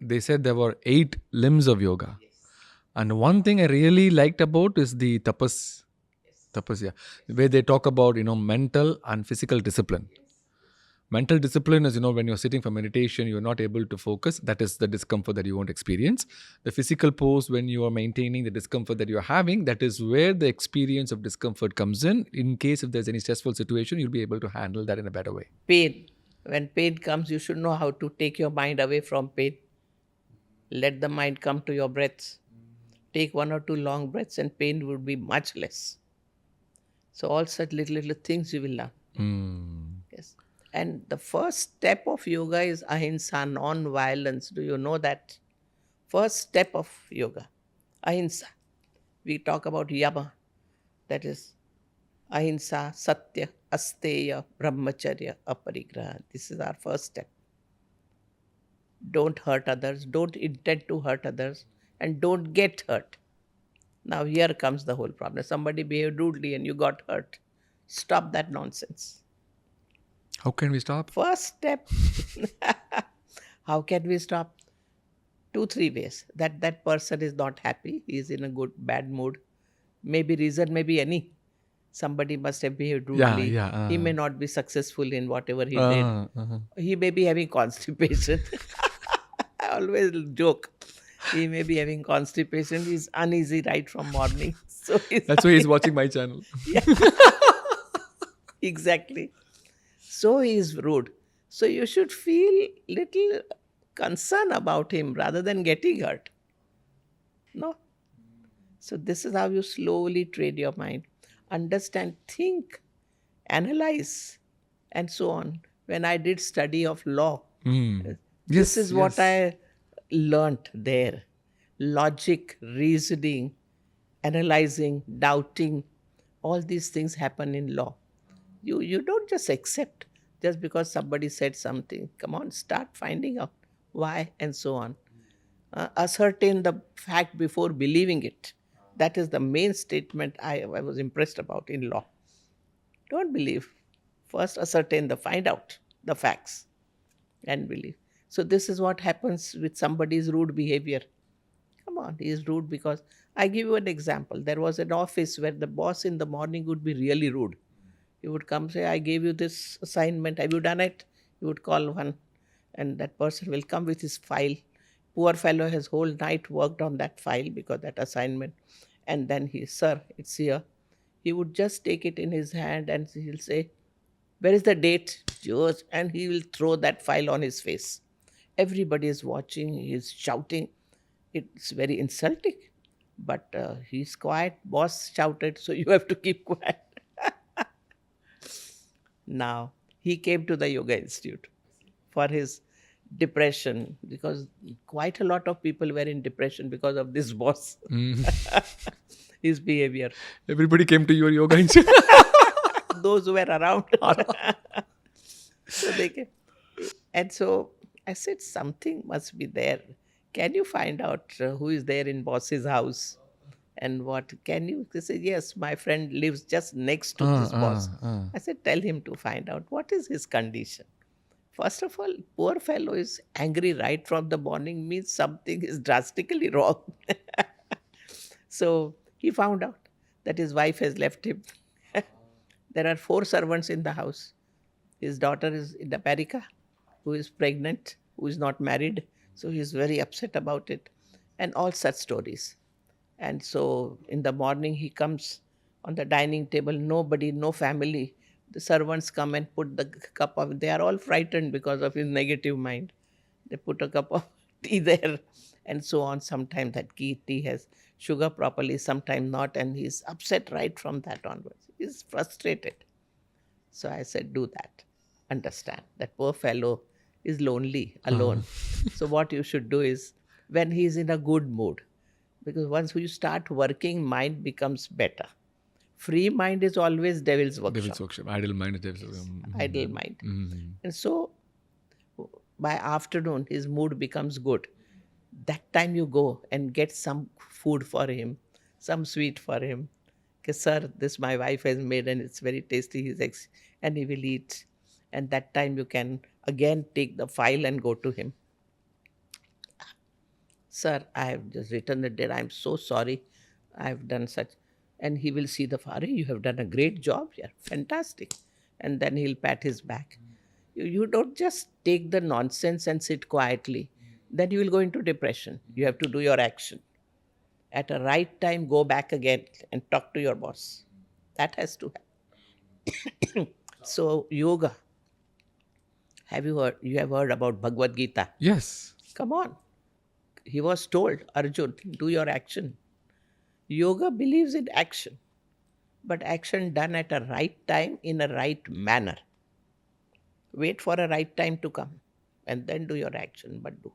they said there were 8 limbs of yoga. And one thing I really liked about is the tapasya, where they talk about, mental and physical discipline. Mental discipline is, when you're sitting for meditation, you're not able to focus. That is the discomfort that you won't experience. The physical pose, when you are maintaining the discomfort that you're having, that is where the experience of discomfort comes in. In case if there's any stressful situation, you'll be able to handle that in a better way. Pain. When pain comes, you should know how to take your mind away from pain. Let the mind come to your breaths. Take 1 or 2 long breaths and pain would be much less. So all such little things you will learn. Yes. And the first step of yoga is ahimsa, non-violence. Do you know that? First step of yoga, ahimsa. We talk about yama, that is ahimsa, satya, asteya, brahmacharya, aparigraha. This is our first step. Don't hurt others, don't intend to hurt others, and don't get hurt. Now here comes the whole problem. Somebody behaved rudely and you got hurt. Stop that nonsense. How can we stop? First step. How can we stop? 2, 3 ways. That person is not happy. He is in a bad mood. Maybe reason, maybe any. Somebody must have behaved rudely. He may not be successful in whatever he did. He may be having constipation. I always joke. He may be having constipation. He's uneasy right from morning. So that's why he's watching my channel. Yeah. Exactly. So he is rude. So you should feel little concern about him rather than getting hurt. No? So this is how you slowly train your mind. Understand, think, analyze, and so on. When I did study of law, this is what I learnt there. Logic, reasoning, analyzing, doubting, all these things happen in law. You don't just accept just because somebody said something. Come on, start finding out why and so on. Ascertain the fact before believing it. That is the main statement I was impressed about in law. Don't believe. First ascertain find out the facts and believe. So this is what happens with somebody's rude behavior. Come on, he is rude because... I give you an example. There was an office where the boss in the morning would be really rude. He would come say, I gave you this assignment. Have you done it? He would call one and that person will come with his file. Poor fellow has whole night worked on that file because that assignment. And then sir, it's here. He would just take it in his hand and he'll say, where is the date? Yours. And he will throw that file on his face. Everybody is watching. He is shouting. It's very insulting. But he's quiet. Boss shouted, so you have to keep quiet. Now, he came to the Yoga Institute for his depression because quite a lot of people were in depression because of this boss. His behavior. Everybody came to your Yoga Institute. Those who were around. So they came. And so I said, something must be there. Can you find out who is there in boss's house? And what can you? They said, yes, my friend lives just next to this boss. I said, tell him to find out what is his condition. First of all, poor fellow is angry right from the morning, means something is drastically wrong. So he found out that his wife has left him. There are 4 servants in the house. His daughter is in America, who is pregnant, who is not married. So he is very upset about it. And all such stories. And so in the morning he comes on the dining table, nobody, no family. The servants come and put the cup of, they are all frightened because of his negative mind. They put a cup of tea there and so on. Sometimes that tea has sugar properly, sometimes not. And he's upset right from that onwards. He's frustrated. So I said, do that. Understand that poor fellow is lonely, alone. So what you should do is, when he's in a good mood, because once you start working, mind becomes better. Free mind is always devil's workshop. Devil's workshop. Idle mind is devil's workshop. Idle mind. And so by afternoon, his mood becomes good. That time you go and get some food for him, some sweet for him. Okay, sir, this my wife has made and it's very tasty. And he will eat. And that time you can again take the file and go to him. Sir, I have just written it there. I'm so sorry. I've done such. And he will see the father, you have done a great job here. Fantastic. And then he'll pat his back. You don't just take the nonsense and sit quietly. Then you will go into depression. You have to do your action. At a right time, go back again and talk to your boss. That has to happen. So, yoga. Have you heard? You have heard about Bhagavad Gita. Yes. Come on. He was told, Arjun, do your action. Yoga believes in action, but action done at a right time in a right manner. Wait for a right time to come and then do your action, but do.